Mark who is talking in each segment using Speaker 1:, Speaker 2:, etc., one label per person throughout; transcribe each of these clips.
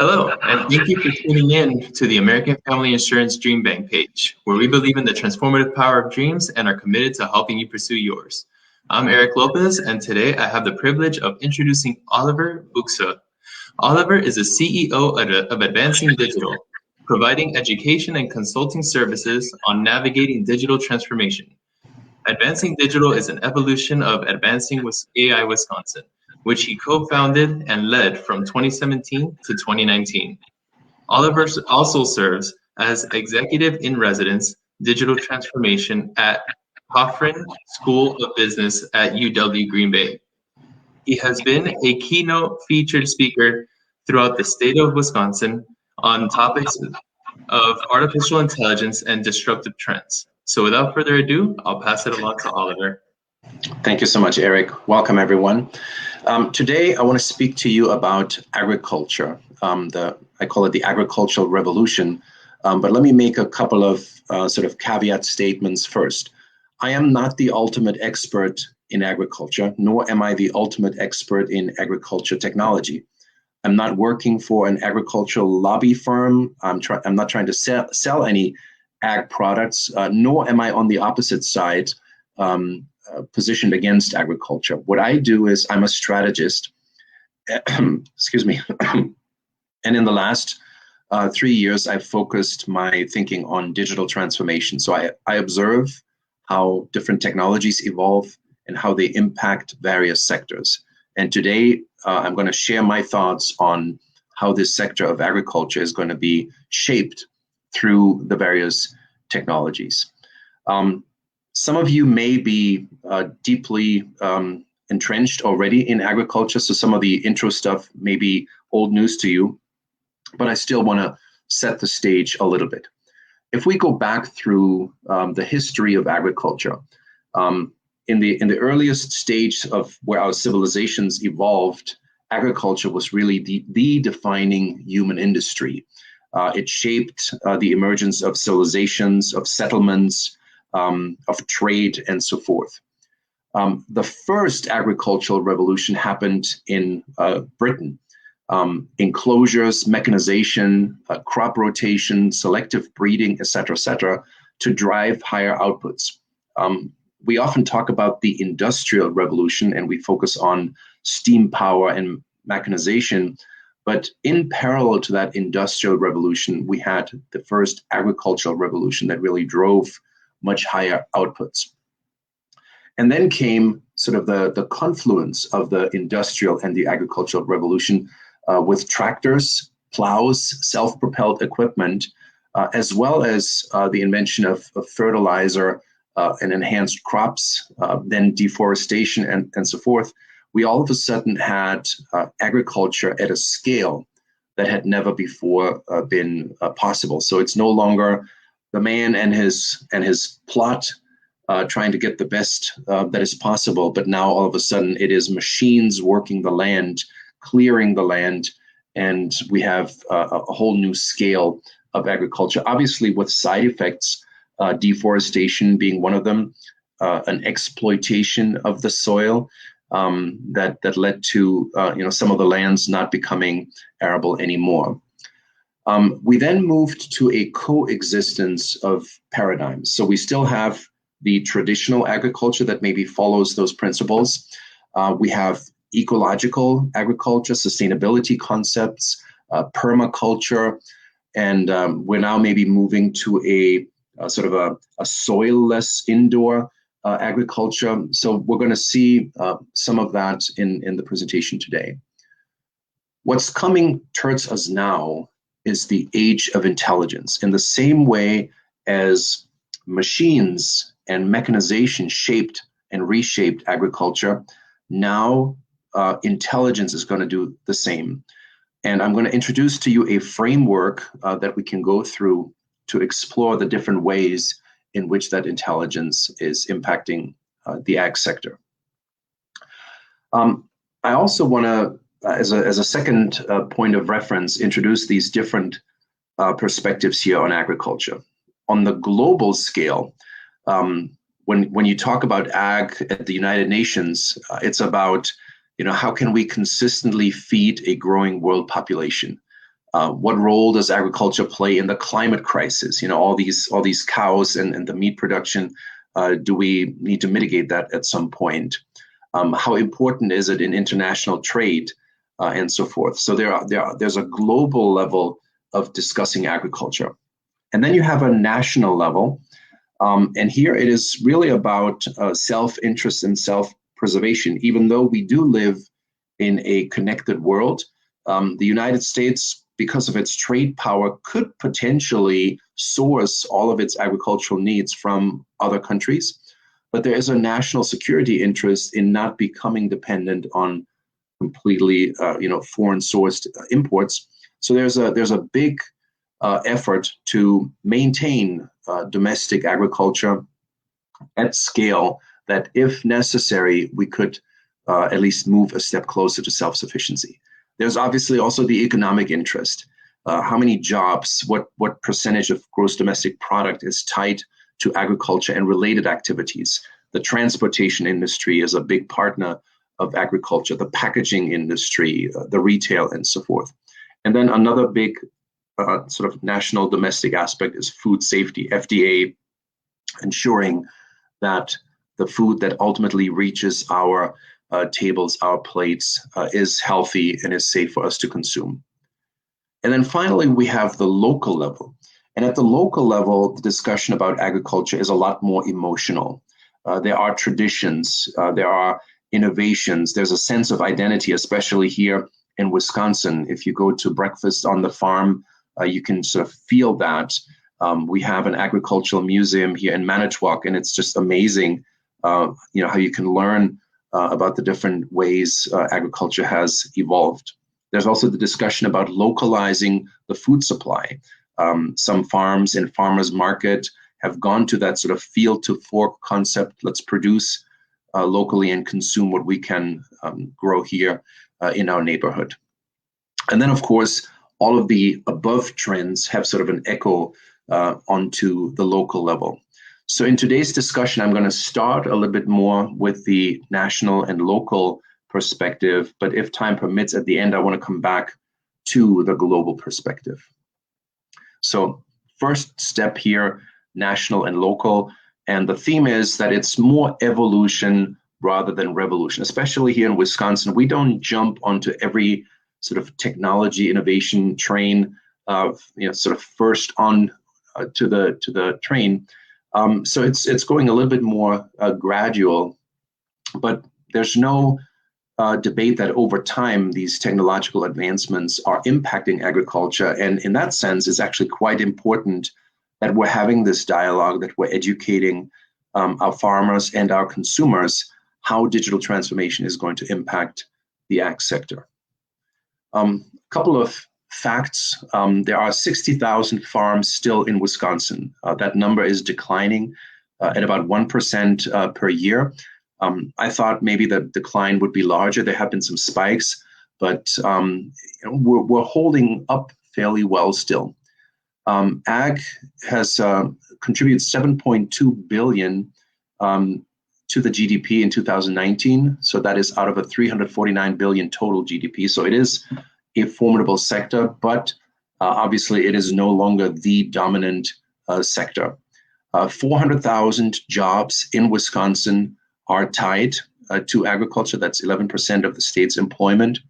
Speaker 1: Hello, and thank you for tuning in to the American Family Insurance DreamBank page, where we believe in the transformative power of dreams and are committed to helping you pursue yours. I'm Eric Lopez, and today I have the privilege of introducing Oliver Buechse. Oliver is the CEO of Advancing Digital, providing education and consulting services on navigating digital transformation. Advancing Digital is an evolution of Advancing with AI Wisconsin, which he co-founded and led from 2017 to 2019. Oliver also serves as Executive in Residence Digital Transformation at Hoffman School of Business at UW Green Bay. He has been a keynote featured speaker throughout the state of Wisconsin on topics of artificial intelligence and disruptive trends. So without further ado, I'll pass it along to Oliver.
Speaker 2: Thank you so much, Eric. Welcome, everyone. Today, I want to speak to you about agriculture. I call it the agricultural revolution. But let me make a couple of sort of caveat statements first. I am not the ultimate expert in agriculture, nor am I the ultimate expert in agriculture technology. I'm not working for an agricultural lobby firm. I'm not trying to sell any ag products, nor am I on the opposite side, positioned against agriculture. What I do is I'm a strategist, excuse me, and in the last 3 years, I've focused my thinking on digital transformation. So I observe how different technologies evolve and how they impact various sectors. And today, I'm going to share my thoughts on how this sector of agriculture is going to be shaped through the various technologies. Some of you may be deeply entrenched already in agriculture, so some of the intro stuff may be old news to you, but I still want to set the stage a little bit. If we go back through the history of agriculture, in the earliest stage of where our civilizations evolved, agriculture was really the defining human industry. It shaped the emergence of civilizations, of settlements, of trade, and so forth. The first agricultural revolution happened in Britain. Enclosures, mechanization, crop rotation, selective breeding, et cetera, to drive higher outputs. We often talk about the Industrial Revolution and we focus on steam power and mechanization, but in parallel to that Industrial Revolution, we had the first agricultural revolution that really drove much higher outputs. And then came sort of the confluence of the industrial and the agricultural revolution with tractors, plows, self-propelled equipment, as well as the invention of fertilizer and enhanced crops, then deforestation and so forth. We all of a sudden had agriculture at a scale that had never before been possible. So it's no longer the man and his plot trying to get the best that is possible, but now all of a sudden it is machines working the land, clearing the land, and we have a whole new scale of agriculture, obviously with side effects, deforestation being one of them, an exploitation of the soil that led to some of the lands not becoming arable anymore. We then moved to a coexistence of paradigms. So we still have the traditional agriculture that maybe follows those principles. We have ecological agriculture, sustainability concepts, permaculture, and we're now maybe moving to a sort of a soil-less indoor agriculture. So we're going to see some of that in the presentation today. What's coming towards us now is the age of intelligence. In the same way as machines and mechanization shaped and reshaped agriculture, now intelligence is going to do the same. And I'm going to introduce to you a framework that we can go through to explore the different ways in which that intelligence is impacting the ag sector. I also want to, as a second point of reference, introduce these different perspectives here on agriculture. On the global scale, when you talk about ag at the United Nations, it's about how can we consistently feed a growing world population? What role does agriculture play in the climate crisis? All these cows and the meat production. Do we need to mitigate that at some point? How important is it in international trade and so forth? So there's a global level of discussing agriculture. And then you have a national level. And here it is really about self-interest and self-preservation. Even though we do live in a connected world, the United States, because of its trade power, could potentially source all of its agricultural needs from other countries. But there is a national security interest in not becoming dependent on completely, foreign-sourced imports. So there's a big effort to maintain domestic agriculture at scale that, if necessary, we could at least move a step closer to self-sufficiency. There's obviously also the economic interest. How many jobs, what percentage of gross domestic product is tied to agriculture and related activities? The transportation industry is a big partner of agriculture, the packaging industry, the retail, and so forth. And then another big sort of national domestic aspect is food safety, FDA ensuring that the food that ultimately reaches our tables, our plates, is healthy and is safe for us to consume. And then finally, we have the local level. And at the local level, the discussion about agriculture is a lot more emotional. There are traditions, there are innovations, there's a sense of identity, especially here in Wisconsin. If you go to breakfast on the farm, you can sort of feel that. We have an agricultural museum here in Manitowoc, and it's just amazing, how you can learn about the different ways agriculture has evolved. There's also the discussion about localizing the food supply. Some farms and farmers market have gone to that sort of field to fork concept. Let's produce locally and consume what we can grow here in our neighborhood. And then, of course, all of the above trends have sort of an echo onto the local level. So in today's discussion, I'm going to start a little bit more with the national and local perspective, but if time permits, at the end, I want to come back to the global perspective. So first step here, national and local, and the theme is that it's more evolution rather than revolution, especially here in Wisconsin. We don't jump onto every sort of technology innovation train, sort of first on to the train. So it's going a little bit more gradual, but there's no debate that over time these technological advancements are impacting agriculture, and in that sense, it's actually quite important that we're having this dialogue, that we're educating our farmers and our consumers how digital transformation is going to impact the ag sector. A couple of facts. There are 60,000 farms still in Wisconsin. That number is declining at about 1% per year. I thought maybe the decline would be larger. There have been some spikes, but we're holding up fairly well still. Ag has contributed $7.2 billion to the GDP in 2019. So that is out of a $349 billion total GDP. So it is a formidable sector, but obviously it is no longer the dominant sector. 400,000 jobs in Wisconsin are tied to agriculture. That's 11% of the state's employment.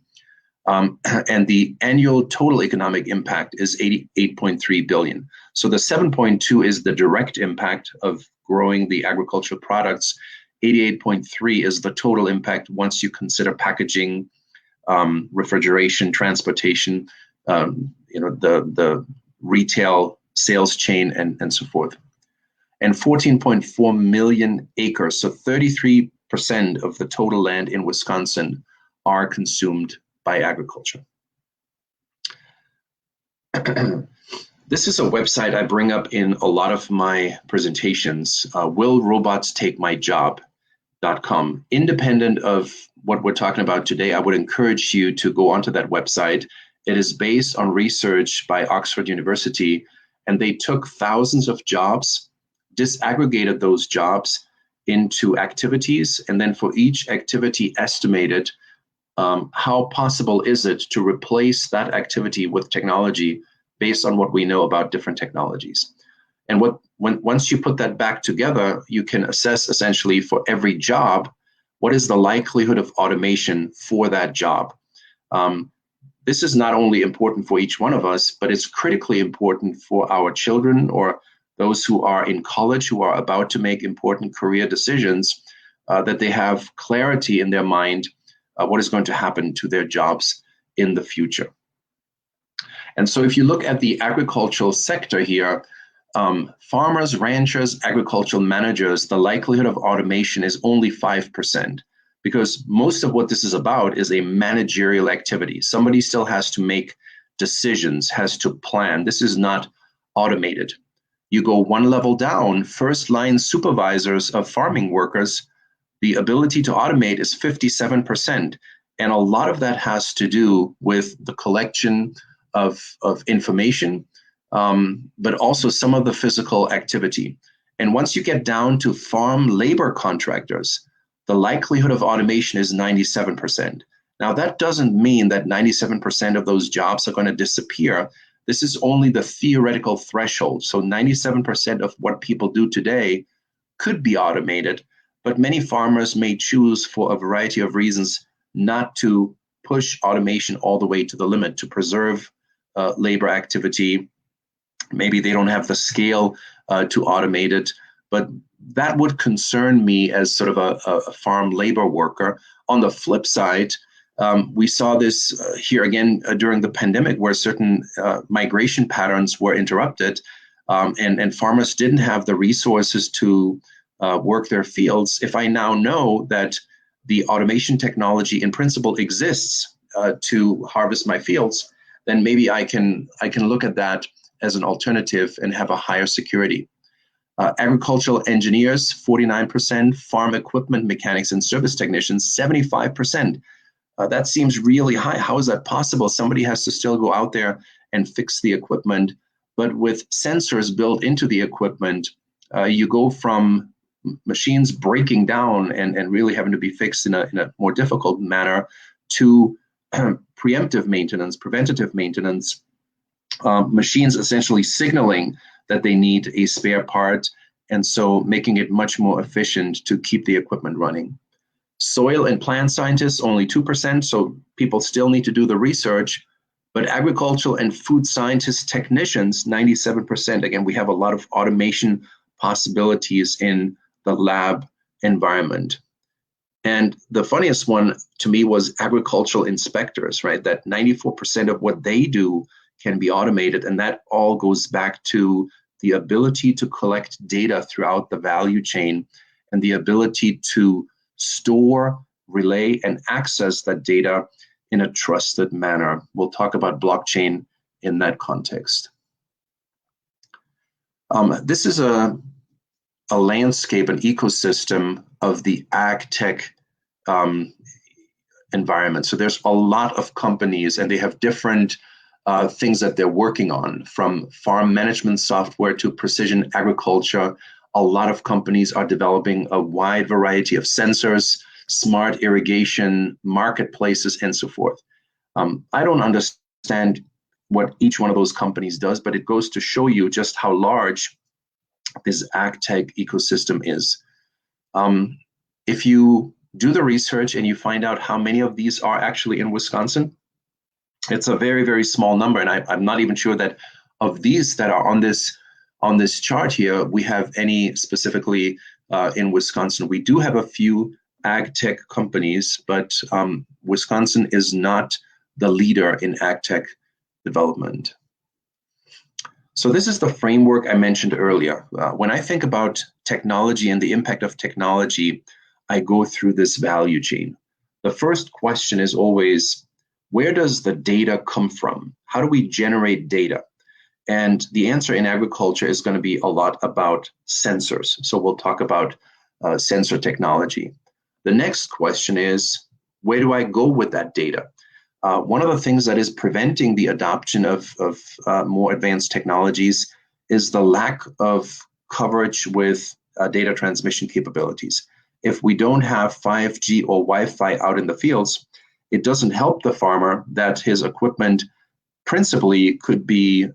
Speaker 2: And the annual total economic impact is $88.3 billion. So the 7.2 is the direct impact of growing the agricultural products. 88.3 is the total impact once you consider packaging, refrigeration, transportation, the retail sales chain, and so forth. And 14.4 million acres, so 33% of the total land in Wisconsin are consumed by agriculture. This is a website I bring up in a lot of my presentations, willrobotstakemyjob.com. Independent of what we're talking about today, I would encourage you to go onto that website. It is based on research by Oxford University, and they took thousands of jobs, disaggregated those jobs into activities, and then for each activity estimated how possible is it to replace that activity with technology based on what we know about different technologies? And once you put that back together, you can assess essentially for every job, what is the likelihood of automation for that job? This is not only important for each one of us, but it's critically important for our children or those who are in college who are about to make important career decisions, that they have clarity in their mind what is going to happen to their jobs in the future. And so if you look at the agricultural sector here, farmers, ranchers, agricultural managers, the likelihood of automation is only 5%, because most of what this is about is a managerial activity. Somebody still has to make decisions, has to plan. This is not automated. You go one level down, first line supervisors of farming workers, the ability to automate is 57%. And a lot of that has to do with the collection of information, but also some of the physical activity. And once you get down to farm labor contractors, the likelihood of automation is 97%. Now, that doesn't mean that 97% of those jobs are going to disappear. This is only the theoretical threshold. So 97% of what people do today could be automated, but many farmers may choose for a variety of reasons not to push automation all the way to the limit to preserve labor activity. Maybe they don't have the scale to automate it, but that would concern me as sort of a farm labor worker. On the flip side, we saw this here again during the pandemic, where certain migration patterns were interrupted, and farmers didn't have the resources to work their fields. If I now know that the automation technology in principle exists to harvest my fields, then maybe I can look at that as an alternative and have a higher security. Agricultural engineers, 49%, farm equipment mechanics and service technicians, 75%. That seems really high. How is that possible? Somebody has to still go out there and fix the equipment. But with sensors built into the equipment, you go from machines breaking down and really having to be fixed in a more difficult manner to preemptive maintenance, preventative maintenance, machines essentially signaling that they need a spare part, and so making it much more efficient to keep the equipment running. Soil and plant scientists, only 2%, so people still need to do the research, but agricultural and food scientists, technicians, 97%. Again, we have a lot of automation possibilities in the lab environment. And the funniest one to me was agricultural inspectors, right? That 94% of what they do can be automated. And that all goes back to the ability to collect data throughout the value chain and the ability to store, relay, and access that data in a trusted manner. We'll talk about blockchain in that context. This is a landscape, an ecosystem of the ag tech environment. So there's a lot of companies, and they have different things that they're working on, from farm management software to precision agriculture. A lot of companies are developing a wide variety of sensors, smart irrigation, marketplaces, and so forth. I don't understand what each one of those companies does, but it goes to show you just how large this ag tech ecosystem is. If you do the research and you find out how many of these are actually in Wisconsin, it's a very, very small number. And I'm not even sure that of these that are on this chart here, we have any specifically in Wisconsin. We do have a few ag tech companies, but Wisconsin is not the leader in ag tech development. So this is the framework I mentioned earlier. When I think about technology and the impact of technology, I go through this value chain. The first question is always, where does the data come from? How do we generate data? And the answer in agriculture is going to be a lot about sensors. So we'll talk about sensor technology. The next question is, where do I go with that data? One of the things that is preventing the adoption of more advanced technologies is the lack of coverage with data transmission capabilities. If we don't have 5G or Wi-Fi out in the fields, it doesn't help the farmer that his equipment principally could be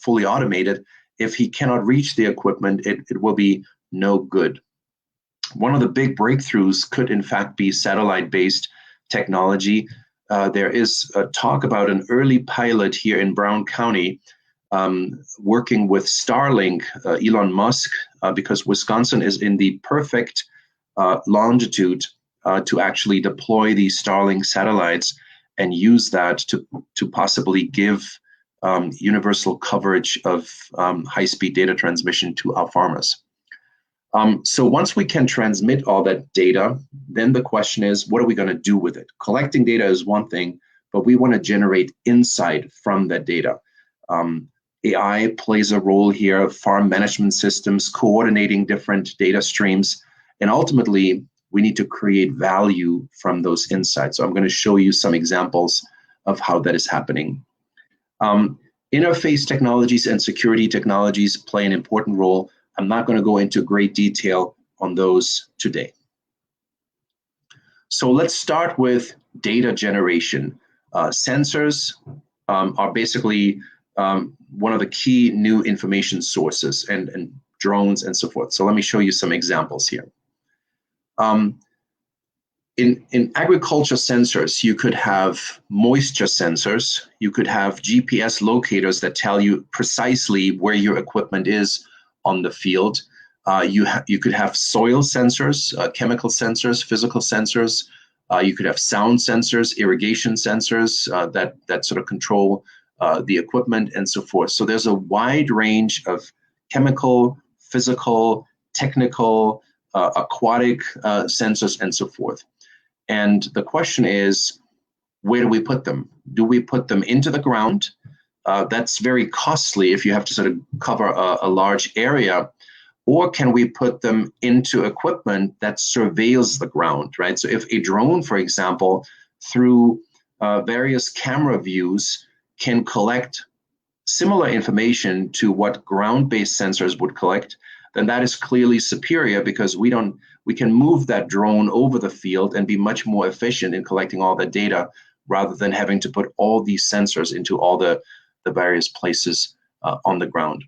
Speaker 2: fully automated. If he cannot reach the equipment, it will be no good. One of the big breakthroughs could in fact be satellite-based technology. There is a talk about an early pilot here in Brown County working with Starlink, Elon Musk, because Wisconsin is in the perfect longitude to actually deploy these Starlink satellites and use that to possibly give universal coverage of high-speed data transmission to our farmers. So once we can transmit all that data, then the question is, what are we going to do with it? Collecting data is one thing, but we want to generate insight from that data. AI plays a role here, farm management systems, coordinating different data streams, and ultimately, we need to create value from those insights. So I'm going to show you some examples of how that is happening. Interface technologies and security technologies play an important role. I'm not going to go into great detail on those today. So let's start with data generation. Sensors are basically one of the key new information sources, and drones and so forth. So let me show you some examples here. In agriculture sensors, you could have moisture sensors. You could have GPS locators that tell you precisely where your equipment is on the field. You could have soil sensors, chemical sensors, physical sensors. You could have sound sensors, irrigation sensors that sort of control the equipment and so forth. So there's a wide range of chemical, physical, technical, aquatic sensors and so forth. And the question is, where do we put them? Do we put them into the ground? That's very costly if you have to sort of cover a large area. Or can we put them into equipment that surveils the ground, right? So if a drone, for example, through various camera views can collect similar information to what ground-based sensors would collect, then that is clearly superior because we can move that drone over the field and be much more efficient in collecting all that data rather than having to put all these sensors into all the various places on the ground.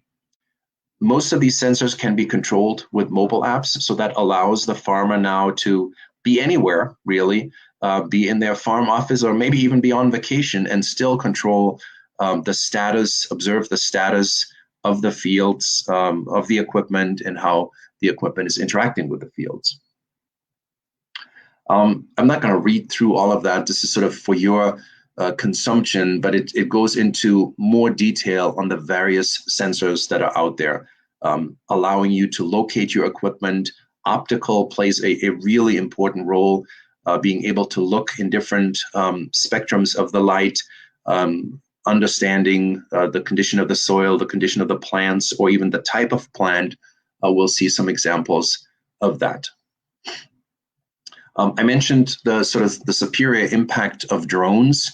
Speaker 2: Most of these sensors can be controlled with mobile apps, so that allows the farmer now to be anywhere, really, be in their farm office or maybe even be on vacation and still control the status, observe the status of the fields, of the equipment, and how the equipment is interacting with the fields. I'm not going to read through all of that. This is sort of for your consumption, but it goes into more detail on the various sensors that are out there, allowing you to locate your equipment. Optical plays a really important role, being able to look in different spectrums of the light, understanding the condition of the soil, the condition of the plants, or even the type of plant. We'll see some examples of that. I mentioned the superior impact of drones.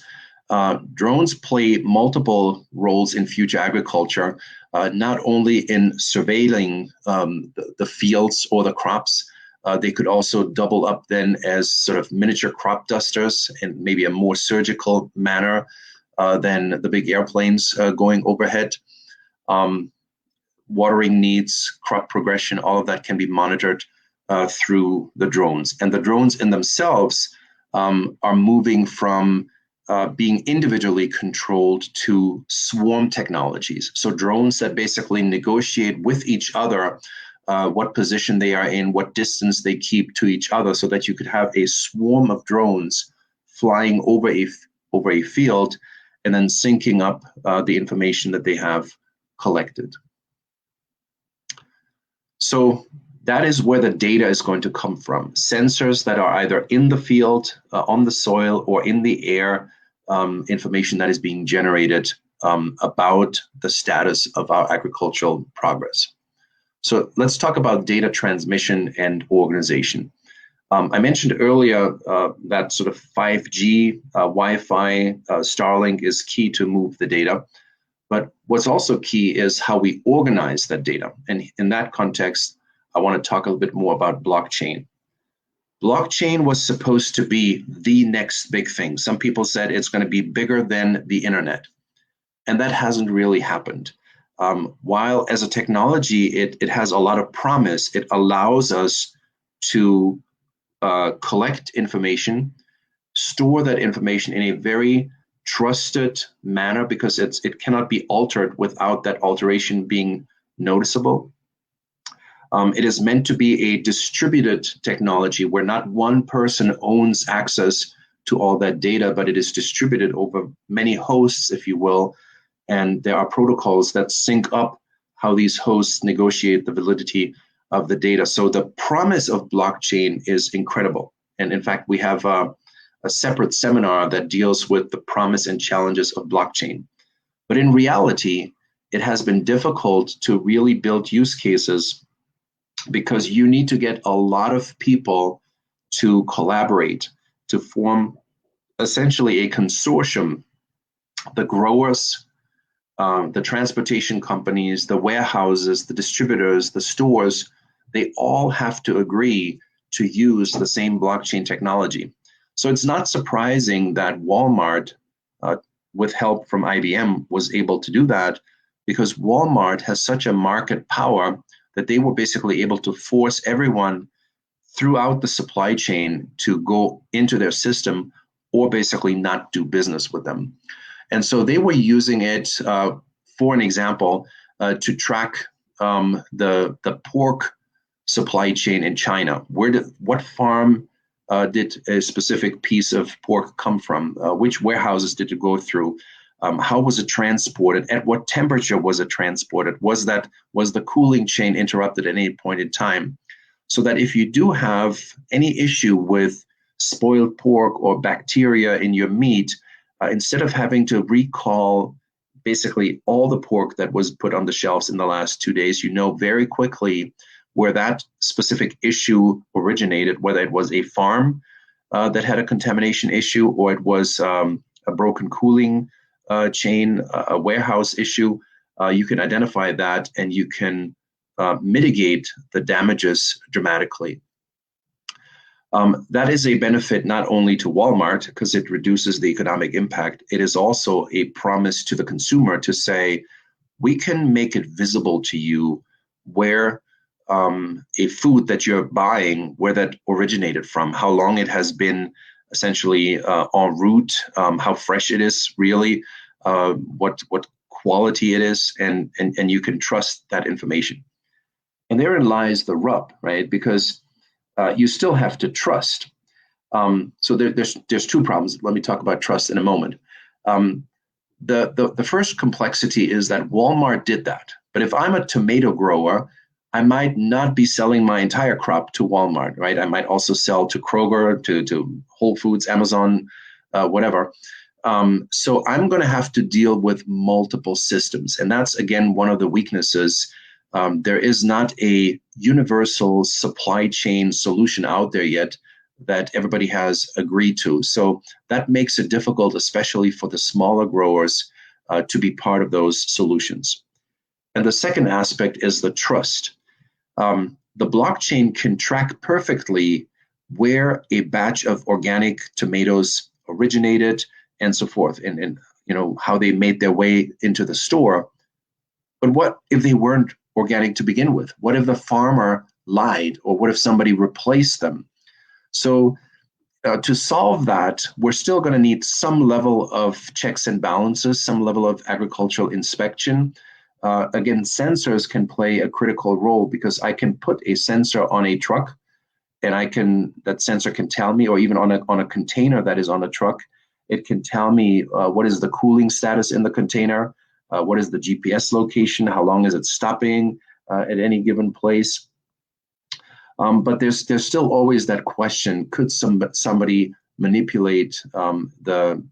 Speaker 2: Drones play multiple roles in future agriculture, not only in surveilling the fields or the crops. They could also double up then as sort of miniature crop dusters in maybe a more surgical manner than the big airplanes going overhead. Watering needs, crop progression, all of that can be monitored through the drones. And the drones in themselves are moving from being individually controlled to swarm technologies. So drones that basically negotiate with each other what position they are in, what distance they keep to each other, so that you could have a swarm of drones flying over a field and then syncing up the information that they have collected. So that is where the data is going to come from. Sensors that are either in the field, on the soil, or in the air, information that is being generated about the status of our agricultural progress. So let's talk about data transmission and organization. I mentioned earlier that sort of 5G, Wi-Fi, Starlink is key to move the data. But what's also key is how we organize that data. And in that context, I want to talk a little bit more about blockchain. Blockchain was supposed to be the next big thing. Some people said it's going to be bigger than the internet, and that hasn't really happened. While as a technology, it has a lot of promise, it allows us to collect information, store that information in a very trusted manner because it cannot be altered without that alteration being noticeable. It is meant to be a distributed technology where not one person owns access to all that data, but it is distributed over many hosts, if you will, and there are protocols that sync up how these hosts negotiate the validity of the data. So the promise of blockchain is incredible. And in fact, we have a separate seminar that deals with the promise and challenges of blockchain. But in reality, it has been difficult to really build use cases because you need to get a lot of people to collaborate, to form essentially a consortium. The growers, the transportation companies, the warehouses, the distributors, the stores, they all have to agree to use the same blockchain technology. So it's not surprising that Walmart, with help from IBM, was able to do that because Walmart has such a market power that they were basically able to force everyone throughout the supply chain to go into their system or basically not do business with them. And so they were using it, for an example, to track the pork supply chain in China. What farm did a specific piece of pork come from? Which warehouses did it go through? How was it transported? At what temperature was it transported? Was the cooling chain interrupted at any point in time? So that if you do have any issue with spoiled pork or bacteria in your meat, instead of having to recall basically all the pork that was put on the shelves in the last 2 days, you know very quickly where that specific issue originated, whether it was a farm that had a contamination issue or it was a broken cooling chain, a warehouse issue. You can identify that and you can mitigate the damages dramatically. That is a benefit not only to Walmart because it reduces the economic impact, it is also a promise to the consumer to say, we can make it visible to you where a food that you're buying, where that originated from, how long it has been essentially en route, how fresh it is really, what quality it is, and you can trust that information. And therein lies the rub, right? Because you still have to trust. So there's two problems. Let me talk about trust in a moment. The first complexity is that Walmart did that. But if I'm a tomato grower, I might not be selling my entire crop to Walmart, right? I might also sell to Kroger, to Whole Foods, Amazon, whatever. So I'm going to have to deal with multiple systems. And that's, again, one of the weaknesses. There is not a universal supply chain solution out there yet that everybody has agreed to. So that makes it difficult, especially for the smaller growers, to be part of those solutions. And the second aspect is the trust. The blockchain can track perfectly where a batch of organic tomatoes originated and so forth, and you know how they made their way into the store. But what if they weren't organic to begin with? What if the farmer lied, or what if somebody replaced them? So to solve that, we're still going to need some level of checks and balances, some level of agricultural inspection. Again, sensors can play a critical role because I can put a sensor on a truck, and that sensor can tell me, or even on a container that is on a truck, it can tell me what is the cooling status in the container, what is the GPS location, how long is it stopping at any given place. But there's still always that question: could somebody manipulate the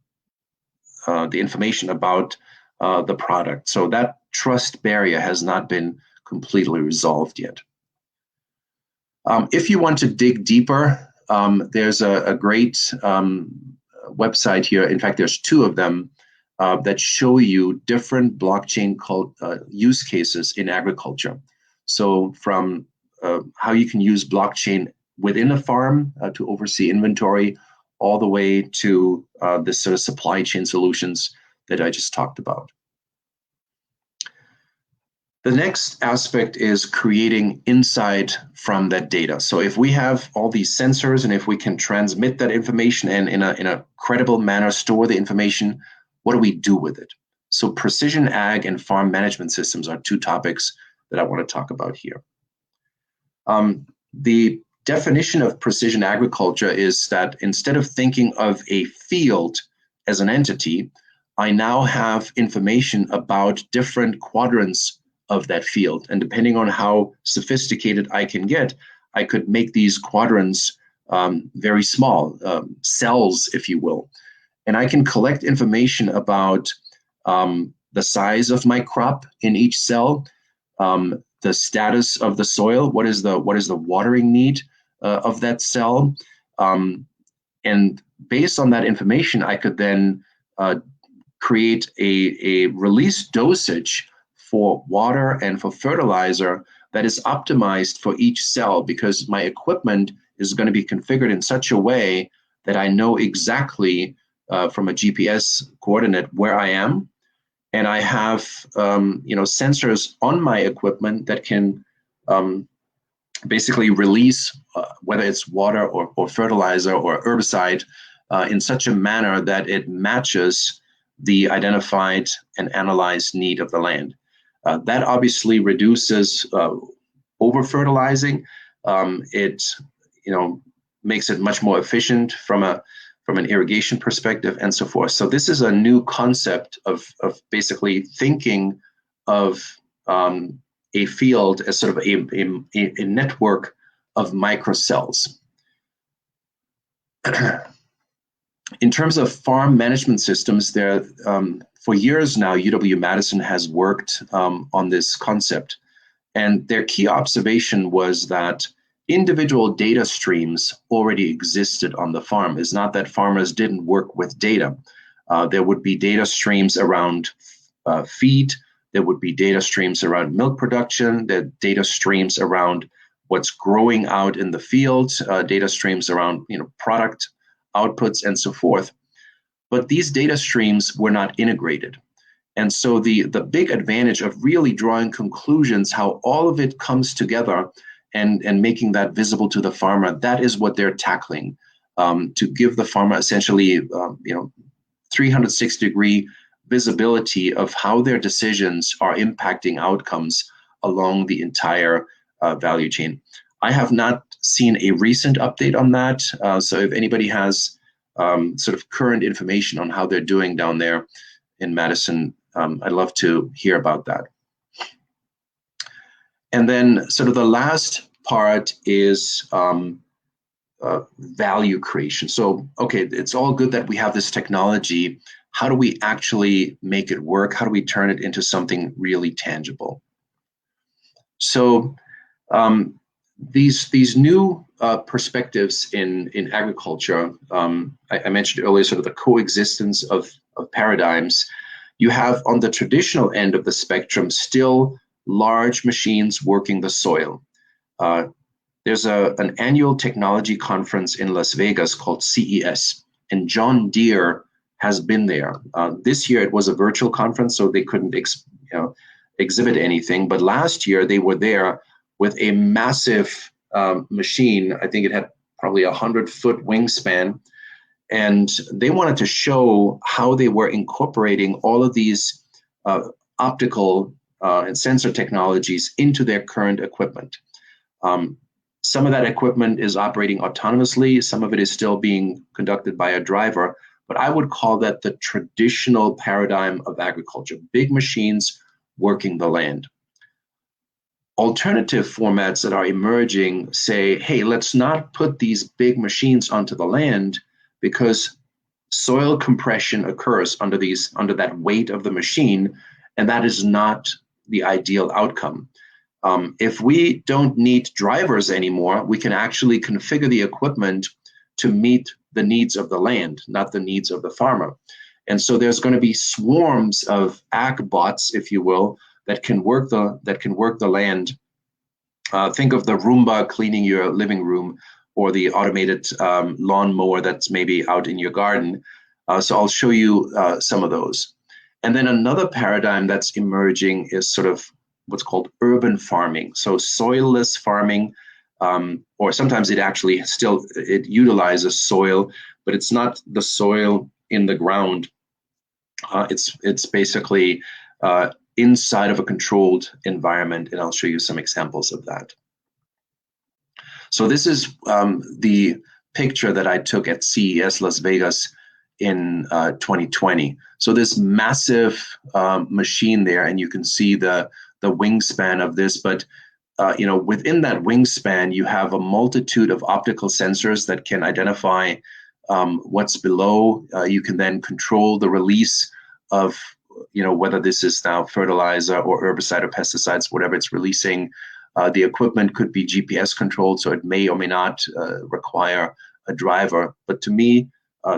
Speaker 2: information about the product? So that trust barrier has not been completely resolved yet. If you want to dig deeper, there's a great website here. In fact, there's two of them that show you different blockchain use cases in agriculture. So from how you can use blockchain within a farm to oversee inventory, all the way to this sort of supply chain solutions that I just talked about. The next aspect is creating insight from that data. So if we have all these sensors and if we can transmit that information and in a credible manner store the information, what do we do with it? So precision ag and farm management systems are two topics that I want to talk about here. The definition of precision agriculture is that instead of thinking of a field as an entity, I now have information about different quadrants of that field. And depending on how sophisticated I can get, I could make these quadrants very small, cells, if you will. And I can collect information about the size of my crop in each cell, the status of the soil, what is the watering need of that cell. And based on that information, I could then create a release dosage for water and for fertilizer that is optimized for each cell, because my equipment is going to be configured in such a way that I know exactly from a GPS coordinate where I am. And I have sensors on my equipment that can basically release whether it's water or fertilizer or herbicide in such a manner that it matches the identified and analyzed need of the land. That obviously reduces over-fertilizing. It makes it much more efficient from an irrigation perspective and so forth. So this is a new concept of basically thinking of a field as sort of a network of microcells. In terms of farm management systems, there for years now, UW-Madison has worked on this concept. And their key observation was that individual data streams already existed on the farm. It's not that farmers didn't work with data. There would be data streams around feed. There would be data streams around milk production. There are data streams around what's growing out in the fields, data streams around product outputs and so forth. But these data streams were not integrated. And so the big advantage of really drawing conclusions, how all of it comes together and making that visible to the farmer, that is what they're tackling, to give the farmer essentially 360-degree visibility of how their decisions are impacting outcomes along the entire value chain. I have not seen a recent update on that. So if anybody has sort of current information on how they're doing down there in Madison, I'd love to hear about that. And then sort of the last part is value creation. So, okay, it's all good that we have this technology. How do we actually make it work? How do we turn it into something really tangible? So these new perspectives in agriculture, I mentioned earlier sort of the coexistence of paradigms. You have on the traditional end of the spectrum still large machines working the soil. There's an annual technology conference in Las Vegas called CES, and John Deere has been there. This year it was a virtual conference, so they couldn't exhibit anything. But last year they were there with a massive machine. I think it had probably 100-foot wingspan. And they wanted to show how they were incorporating all of these optical and sensor technologies into their current equipment. Some of that equipment is operating autonomously. Some of it is still being conducted by a driver. But I would call that the traditional paradigm of agriculture, big machines working the land. Alternative formats that are emerging say, hey, let's not put these big machines onto the land, because soil compression occurs under that weight of the machine, and that is not the ideal outcome. If we don't need drivers anymore, we can actually configure the equipment to meet the needs of the land, not the needs of the farmer. And so there's going to be swarms of ag bots, if you will, that can work the land. Think of the Roomba cleaning your living room, or the automated lawnmower that's maybe out in your garden. So I'll show you some of those. And then another paradigm that's emerging is sort of what's called urban farming. So soilless farming, or sometimes it actually still, it utilizes soil, but it's not the soil in the ground. It's basically inside of a controlled environment, and I'll show you some examples of that. So this is the picture that I took at CES Las Vegas in 2020. So this massive machine there, and you can see the wingspan of this, but within that wingspan, you have a multitude of optical sensors that can identify what's below. You can then control the release of, whether this is now fertilizer or herbicide or pesticides, whatever it's releasing. The equipment could be GPS controlled, so it may or may not require a driver. But to me,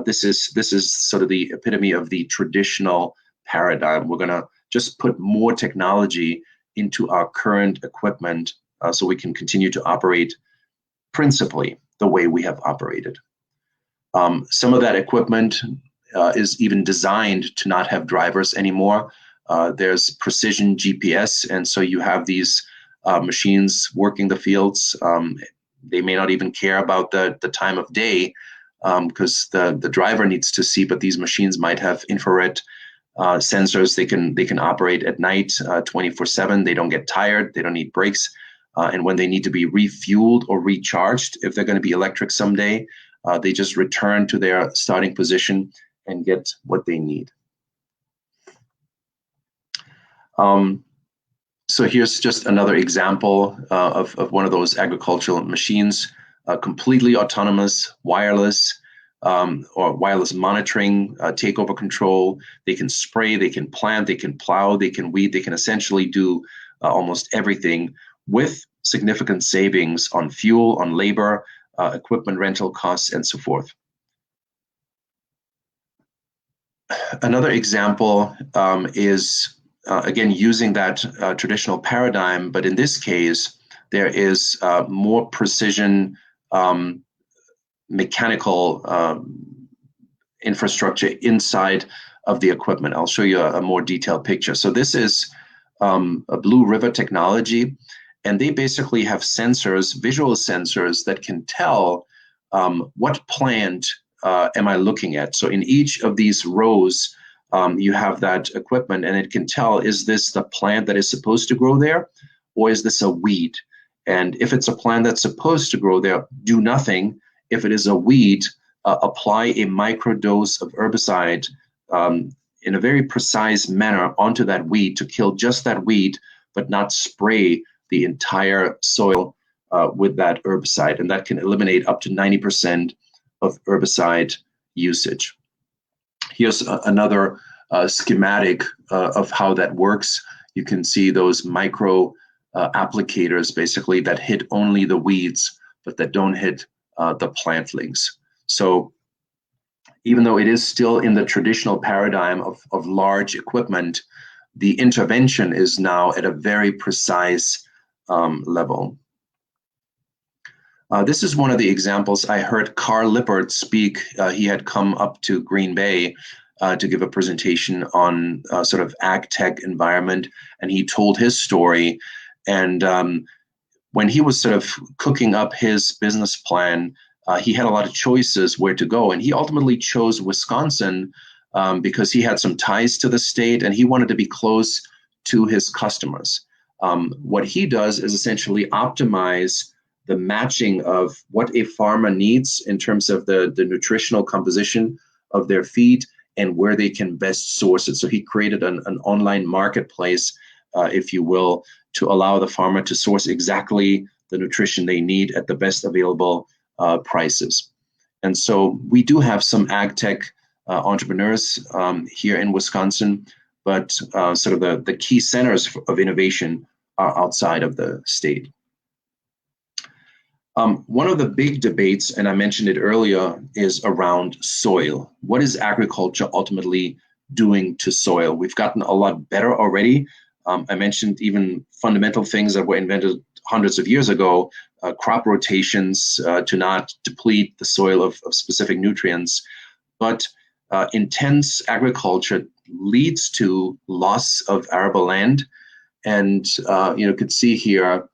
Speaker 2: this is sort of the epitome of the traditional paradigm. We're going to just put more technology into our current equipment so we can continue to operate principally the way we have operated. Some of that equipment is even designed to not have drivers anymore. There's precision GPS, and so you have these machines working the fields. They may not even care about the time of day because the driver needs to see, but these machines might have infrared sensors. They can operate at night 24/7. They don't get tired. They don't need breaks. And when they need to be refueled or recharged, if they're going to be electric someday, they just return to their starting position and get what they need. So here's just another example of one of those agricultural machines, completely autonomous, wireless, or wireless monitoring, takeover control. They can spray, they can plant, they can plow, they can weed, they can essentially do almost everything with significant savings on fuel, on labor, equipment rental costs, and so forth. Another example is, again, using that traditional paradigm, but in this case, there is more precision mechanical infrastructure inside of the equipment. I'll show you a more detailed picture. So this is a Blue River technology, and they basically have sensors, visual sensors that can tell what plant am I looking at. So in each of these rows, you have that equipment, and it can tell, is this the plant that is supposed to grow there, or is this a weed? And if it's a plant that's supposed to grow there, do nothing. If it is a weed, apply a microdose of herbicide in a very precise manner onto that weed to kill just that weed, but not spray the entire soil with that herbicide. And that can eliminate up to 90% of herbicide usage. Here's another schematic of how that works. You can see those micro applicators basically that hit only the weeds, but that don't hit the plantlings. So even though it is still in the traditional paradigm of large equipment, the intervention is now at a very precise level. This is one of the examples. I heard Carl Lippert speak. He had come up to Green Bay to give a presentation on sort of ag tech environment, and he told his story. And when he was sort of cooking up his business plan, he had a lot of choices where to go, and he ultimately chose Wisconsin because he had some ties to the state and he wanted to be close to his customers. What he does is essentially optimize the matching of what a farmer needs in terms of the nutritional composition of their feed and where they can best source it. So he created an online marketplace, if you will, to allow the farmer to source exactly the nutrition they need at the best available prices. And so we do have some ag tech entrepreneurs here in Wisconsin, but sort of the key centers of innovation are outside of the state. One of the big debates, and I mentioned it earlier, is around soil. What is agriculture ultimately doing to soil? We've gotten a lot better already. I mentioned even fundamental things that were invented hundreds of years ago crop rotations to not deplete the soil of specific nutrients. But intense agriculture leads to loss of arable land. And you can see here,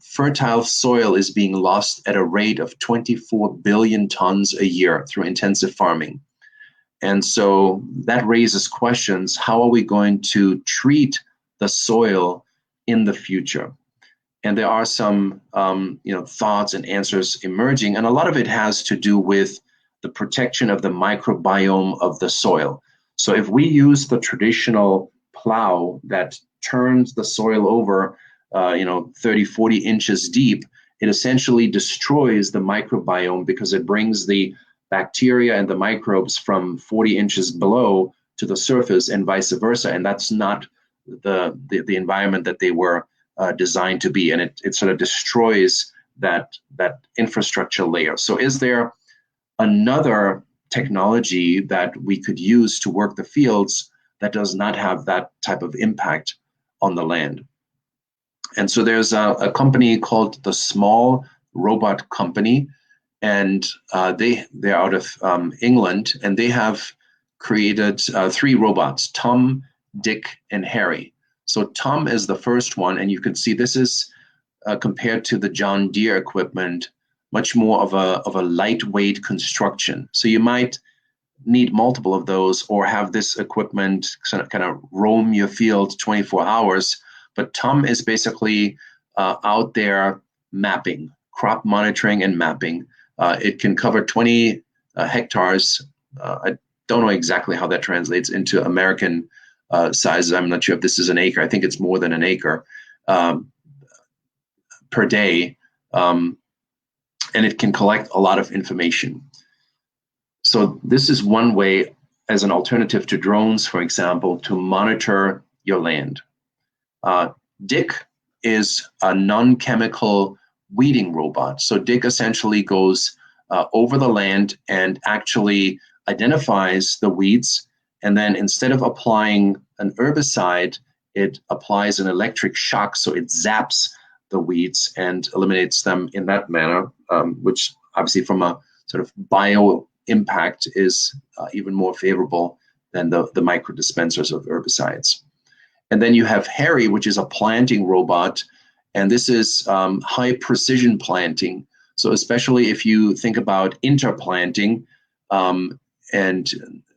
Speaker 2: fertile soil is being lost at a rate of 24 billion tons a year through intensive farming. And so that raises questions: how are we going to treat the soil in the future? And there are some thoughts and answers emerging, and a lot of it has to do with the protection of the microbiome of the soil. So if we use the traditional plow that turns the soil over 30, 40 inches deep, it essentially destroys the microbiome because it brings the bacteria and the microbes from 40 inches below to the surface and vice versa. And that's not the environment that they were designed to be. And it sort of destroys that infrastructure layer. So is there another technology that we could use to work the fields that does not have that type of impact on the land? And so there's a company called the Small Robot Company, and they're out of England, and they have created 3 robots: Tom, Dick, and Harry. So Tom is the first one, and you can see this is compared to the John Deere equipment, much more of a lightweight construction. So you might need multiple of those, or have this equipment kind of roam your field 24 hours. But Tom is basically out there mapping, crop monitoring and mapping. It can cover 20 hectares. I don't know exactly how that translates into American sizes. I'm not sure if this is an acre. I think it's more than an acre per day. And it can collect a lot of information. So this is one way, as an alternative to drones, for example, to monitor your land. Dick is a non-chemical weeding robot. So Dick essentially goes over the land and actually identifies the weeds, and then instead of applying an herbicide, it applies an electric shock, so it zaps the weeds and eliminates them in that manner, which obviously from a sort of bio impact is even more favorable than the micro dispensers of herbicides. And then you have Harry, which is a planting robot, and this is high precision planting. So especially if you think about interplanting, and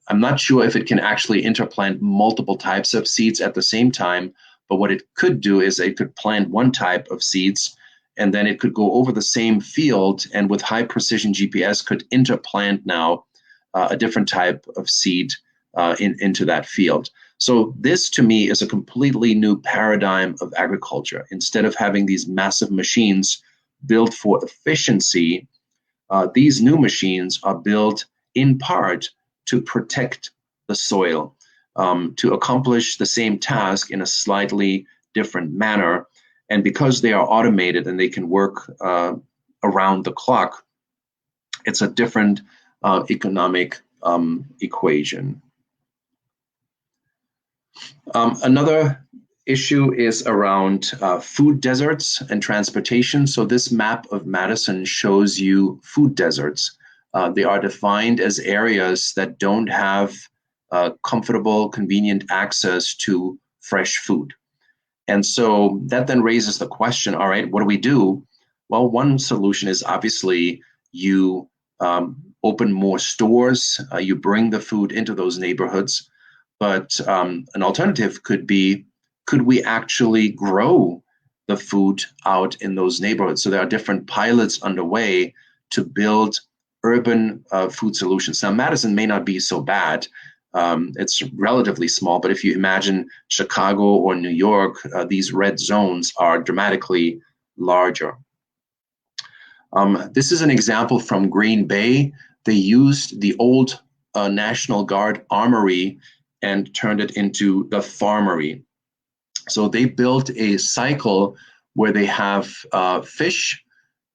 Speaker 2: I'm not sure if it can actually interplant multiple types of seeds at the same time, but what it could do is it could plant one type of seeds, and then it could go over the same field, and with high precision GPS could interplant now a different type of seed into that field. So this, to me, is a completely new paradigm of agriculture. Instead of having these massive machines built for efficiency, these new machines are built in part to protect the soil, to accomplish the same task in a slightly different manner. And because they are automated and they can work around the clock, it's a different economic equation. Another issue is around food deserts and transportation. So this map of Madison shows you food deserts. They are defined as areas that don't have comfortable, convenient access to fresh food. And so that then raises the question, all right, what do we do? Well, one solution is obviously you open more stores, you bring the food into those neighborhoods. But an alternative could be, could we actually grow the food out in those neighborhoods? So there are different pilots underway to build urban food solutions. Now, Madison may not be so bad. It's relatively small, but if you imagine Chicago or New York, these red zones are dramatically larger. This is an example from Green Bay. They used the old National Guard armory and turned it into the farmery. So they built a cycle where they have fish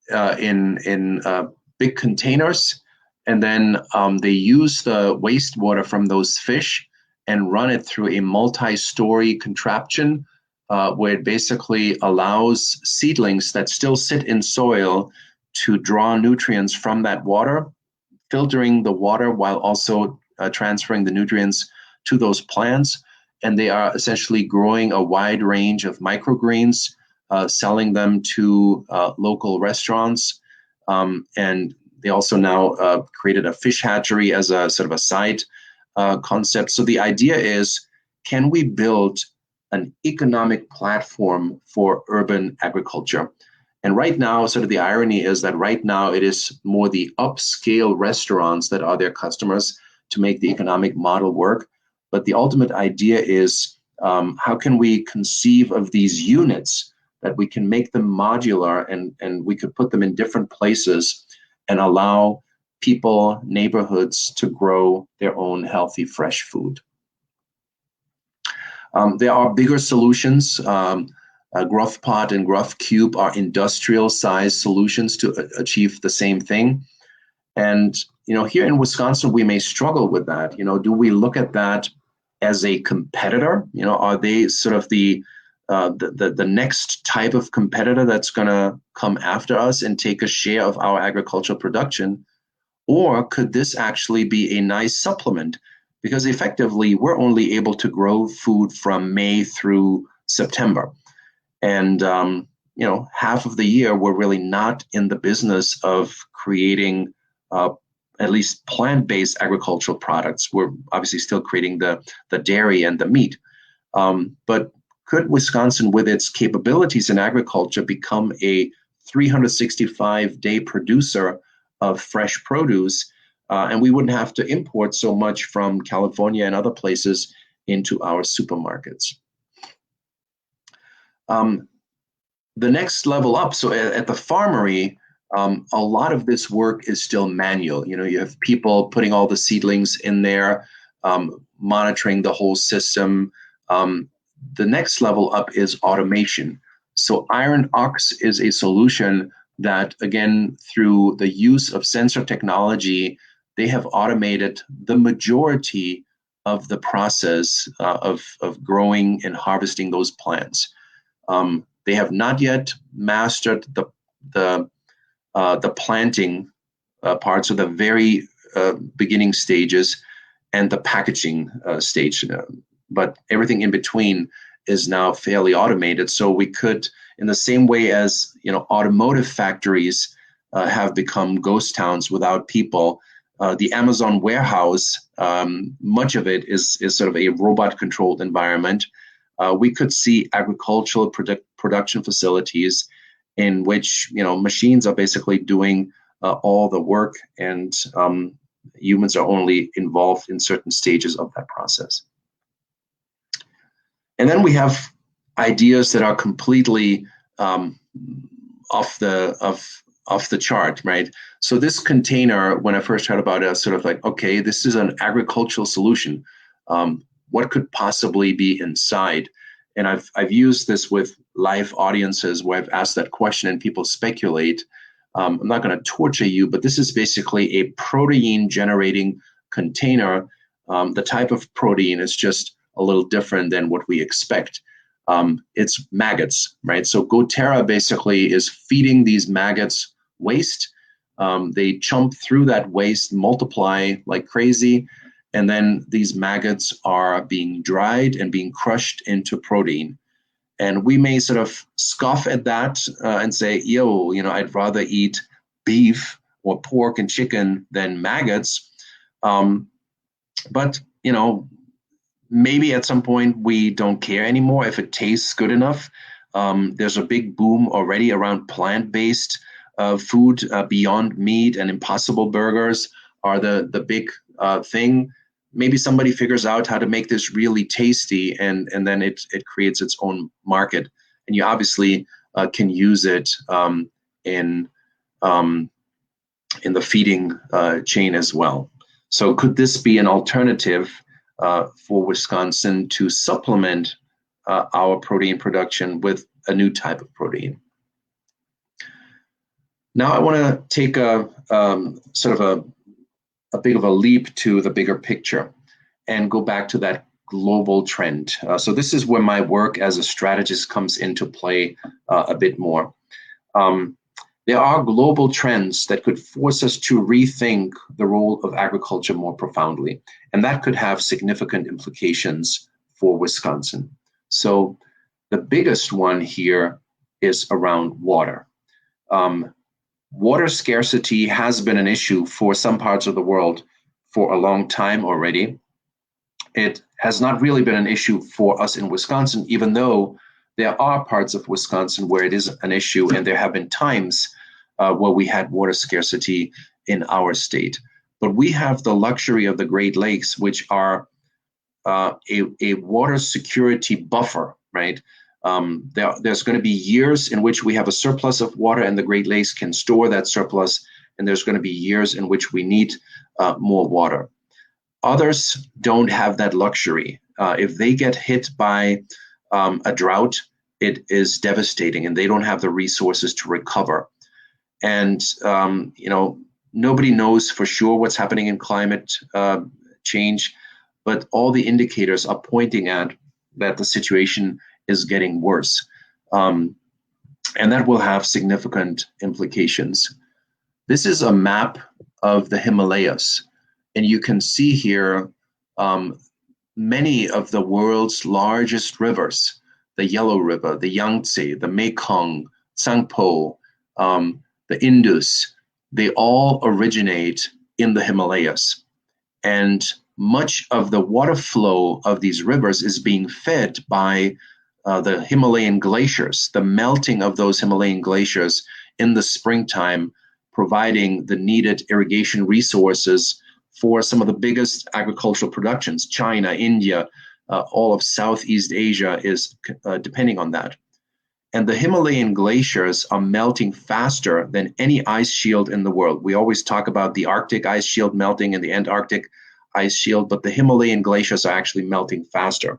Speaker 2: in big containers, and then they use the wastewater from those fish and run it through a multi-story contraption where it basically allows seedlings that still sit in soil to draw nutrients from that water, filtering the water while also transferring the nutrients to those plants. And they are essentially growing a wide range of microgreens, selling them to local restaurants. And they also now created a fish hatchery as a sort of a side concept. So the idea is, can we build an economic platform for urban agriculture? And right now, sort of the irony is that right now it is more the upscale restaurants that are their customers to make the economic model work. But the ultimate idea is, how can we conceive of these units that we can make them modular, and we could put them in different places and allow people, neighborhoods to grow their own healthy, fresh food. There are bigger solutions. GrowthPod and GrowthCube are industrial-sized solutions to achieve the same thing. And here in Wisconsin, we may struggle with that. Do we look at that as a competitor? Are they sort of the next type of competitor that's going to come after us and take a share of our agricultural production? Or could this actually be a nice supplement? Because effectively, we're only able to grow food from May through September. And, half of the year, we're really not in the business of creating at least plant-based agricultural products. We're obviously still creating the dairy and the meat. But could Wisconsin, with its capabilities in agriculture, become a 365-day producer of fresh produce? And we wouldn't have to import so much from California and other places into our supermarkets. The next level up, so at the farmery, a lot of this work is still manual. You have people putting all the seedlings in there, monitoring the whole system. The next level up is automation. So Iron Ox is a solution that, again, through the use of sensor technology, they have automated the majority of the process of growing and harvesting those plants. They have not yet mastered the planting parts, of the very beginning stages, and the packaging stage. But everything in between is now fairly automated. So we could, in the same way as automotive factories have become ghost towns without people, the Amazon warehouse, much of it is sort of a robot-controlled environment. We could see agricultural production facilities in which machines are basically doing all the work, and humans are only involved in certain stages of that process. And then we have ideas that are completely off the chart, right? So this container, when I first heard about it, I was sort of like, okay, this is an agricultural solution. What could possibly be inside? And I've used this with live audiences where I've asked that question and people speculate. I'm not going to torture you, but this is basically a protein generating container. The type of protein is just a little different than what we expect. It's maggots, right? So GoTerra basically is feeding these maggots waste. They chomp through that waste, multiply like crazy, and then these maggots are being dried and being crushed into protein. And we may sort of scoff at that and say, I'd rather eat beef or pork and chicken than maggots. But maybe at some point we don't care anymore if it tastes good enough. There's a big boom already around plant-based food. Beyond Meat and Impossible Burgers are the big thing. Maybe somebody figures out how to make this really tasty, and then it creates its own market. And you obviously can use it in the feeding chain as well. So could this be an alternative for Wisconsin to supplement our protein production with a new type of protein? Now I want to take a sort of a bit of a leap to the bigger picture and go back to that global trend. So this is where my work as a strategist comes into play a bit more. There are global trends that could force us to rethink the role of agriculture more profoundly, and that could have significant implications for Wisconsin. So the biggest one here is around water. Water scarcity has been an issue for some parts of the world for a long time already. It has not really been an issue for us in Wisconsin, even though there are parts of Wisconsin where it is an issue, and there have been times where we had water scarcity in our state. But we have the luxury of the Great Lakes, which are a water security buffer, right? There's going to be years in which we have a surplus of water, and the Great Lakes can store that surplus, and there's going to be years in which we need more water. Others don't have that luxury. If they get hit by a drought, it is devastating, and they don't have the resources to recover. And nobody knows for sure what's happening in climate change, but all the indicators are pointing at that the situation is getting worse, and that will have significant implications. This is a map of the Himalayas. And you can see here many of the world's largest rivers, the Yellow River, the Yangtze, the Mekong, Tsangpo, the Indus, they all originate in the Himalayas. And much of the water flow of these rivers is being fed by the Himalayan glaciers, the melting of those Himalayan glaciers in the springtime, providing the needed irrigation resources for some of the biggest agricultural productions. China, India, all of Southeast Asia is depending on that. And the Himalayan glaciers are melting faster than any ice shield in the world. We always talk about the Arctic ice shield melting and the Antarctic ice shield, but the Himalayan glaciers are actually melting faster.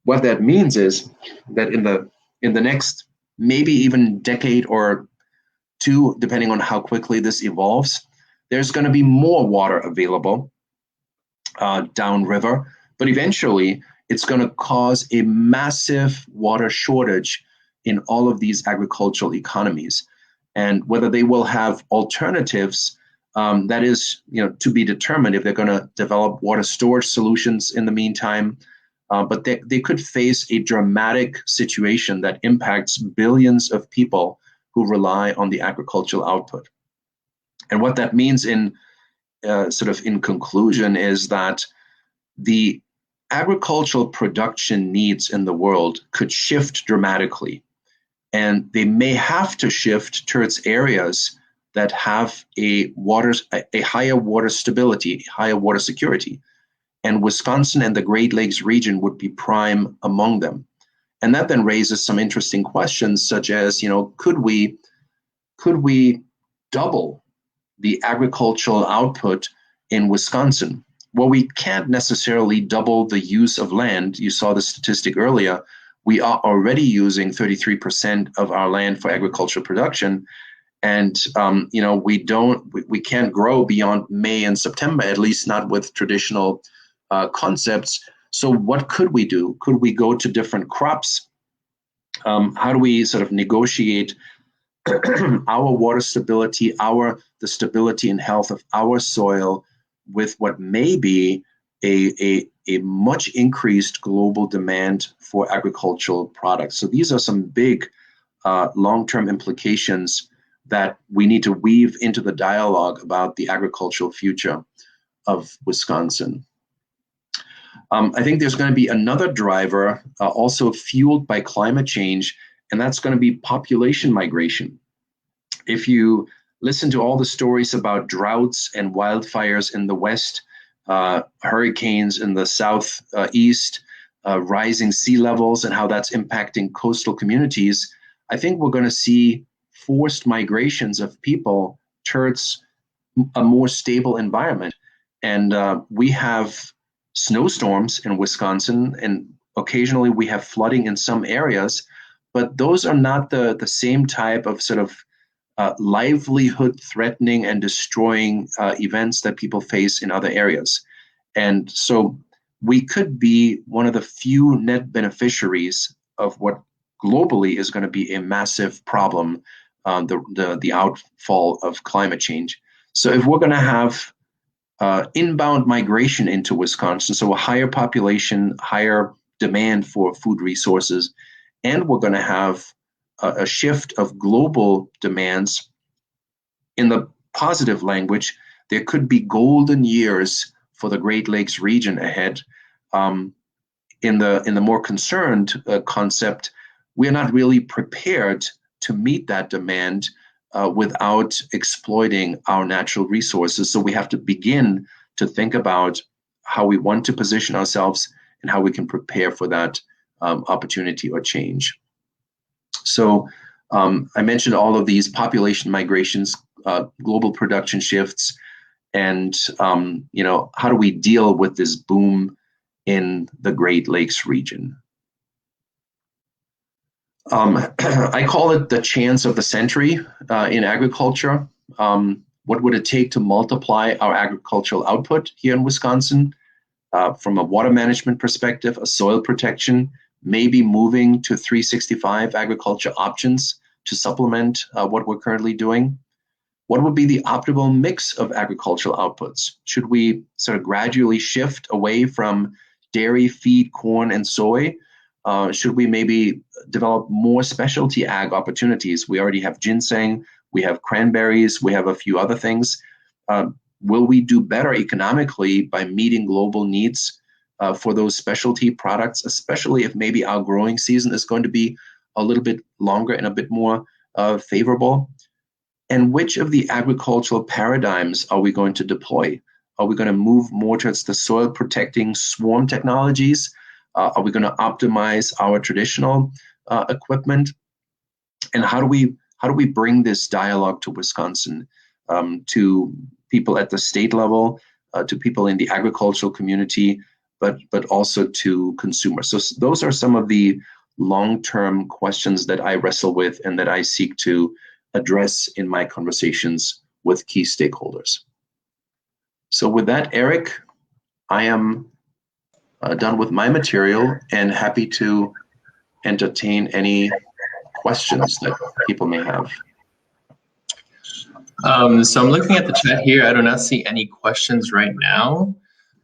Speaker 2: What that means is that in the next maybe even decade or two, depending on how quickly this evolves, there's going to be more water available downriver, but eventually it's going to cause a massive water shortage in all of these agricultural economies. And whether they will have alternatives, that is, to be determined if they're going to develop water storage solutions in the meantime. But they could face a dramatic situation that impacts billions of people who rely on the agricultural output. And what that means in conclusion is that the agricultural production needs in the world could shift dramatically. And they may have to shift towards areas that have a higher water stability, higher water security. And Wisconsin and the Great Lakes region would be prime among them. And that then raises some interesting questions, such as, could we double the agricultural output in Wisconsin? Well, we can't necessarily double the use of land. You saw the statistic earlier. We are already using 33% of our land for agricultural production. And, we can't grow beyond May and September, at least not with traditional concepts. So what could we do? Could we go to different crops? How do we sort of negotiate our water stability, the stability and health of our soil with what may be a much increased global demand for agricultural products? So these are some big long-term implications that we need to weave into the dialogue about the agricultural future of Wisconsin. I think there's going to be another driver also fueled by climate change, and that's going to be population migration. If you listen to all the stories about droughts and wildfires in the West, hurricanes in the Southeast, rising sea levels and how that's impacting coastal communities, I think we're going to see forced migrations of people towards a more stable environment. And we have snowstorms in Wisconsin, and occasionally we have flooding in some areas, but those are not the same type of sort of livelihood threatening and destroying events that people face in other areas. And so we could be one of the few net beneficiaries of what globally is going to be a massive problem, the outfall of climate change. So if we're going to have inbound migration into Wisconsin, so a higher population, higher demand for food resources, and we're going to have a shift of global demands, in the positive language, there could be golden years for the Great Lakes region ahead. In the more concerned concept, we are not really prepared to meet that demand without exploiting our natural resources. So we have to begin to think about how we want to position ourselves and how we can prepare for that opportunity or change. So I mentioned all of these population migrations, global production shifts, and how do we deal with this boom in the Great Lakes region? I call it the chance of the century in agriculture. What would it take to multiply our agricultural output here in Wisconsin? From a water management perspective, a soil protection, maybe moving to 365 agriculture options to supplement what we're currently doing. What would be the optimal mix of agricultural outputs? Should we sort of gradually shift away from dairy, feed, corn, and soy? Should we maybe develop more specialty ag opportunities? We already have ginseng, we have cranberries, we have a few other things. Will we do better economically by meeting global needs for those specialty products, especially if maybe our growing season is going to be a little bit longer and a bit more favorable? And which of the agricultural paradigms are we going to deploy? Are we going to move more towards the soil protecting swarm technologies? Are we going to optimize our traditional equipment? And how do we bring this dialogue to Wisconsin, to people at the state level, to people in the agricultural community, but also to consumers? So those are some of the long-term questions that I wrestle with and that I seek to address in my conversations with key stakeholders. So with that, Eric, I am done with my material and happy to entertain any questions that people may have.
Speaker 1: So I'm looking at the chat here. I do not see any questions right now.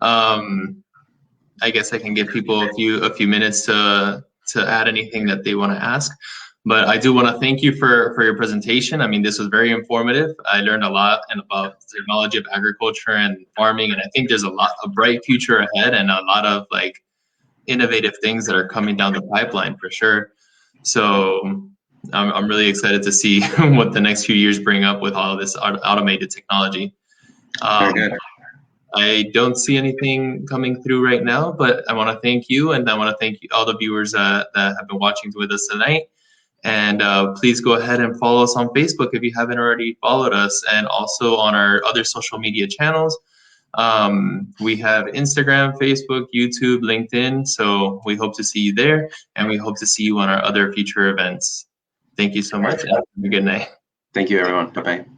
Speaker 1: I guess I can give people a few minutes to add anything that they want to ask. But I do want to thank you for your presentation. I mean, this was very informative. I learned a lot about the technology of agriculture and farming, and I think there's a bright future ahead and a lot of like innovative things that are coming down the pipeline for sure. So I'm really excited to see what the next few years bring up with all of this automated technology.
Speaker 2: Very good.
Speaker 1: I don't see anything coming through right now, but I want to thank you, and I want to thank all the viewers that have been watching with us tonight. And please go ahead and follow us on Facebook if you haven't already followed us, and also on our other social media channels. We have Instagram, Facebook, YouTube, LinkedIn. So we hope to see you there, and we hope to see you on our other future events. Thank you so much, and have a good night.
Speaker 2: Thank you, everyone. Bye-bye.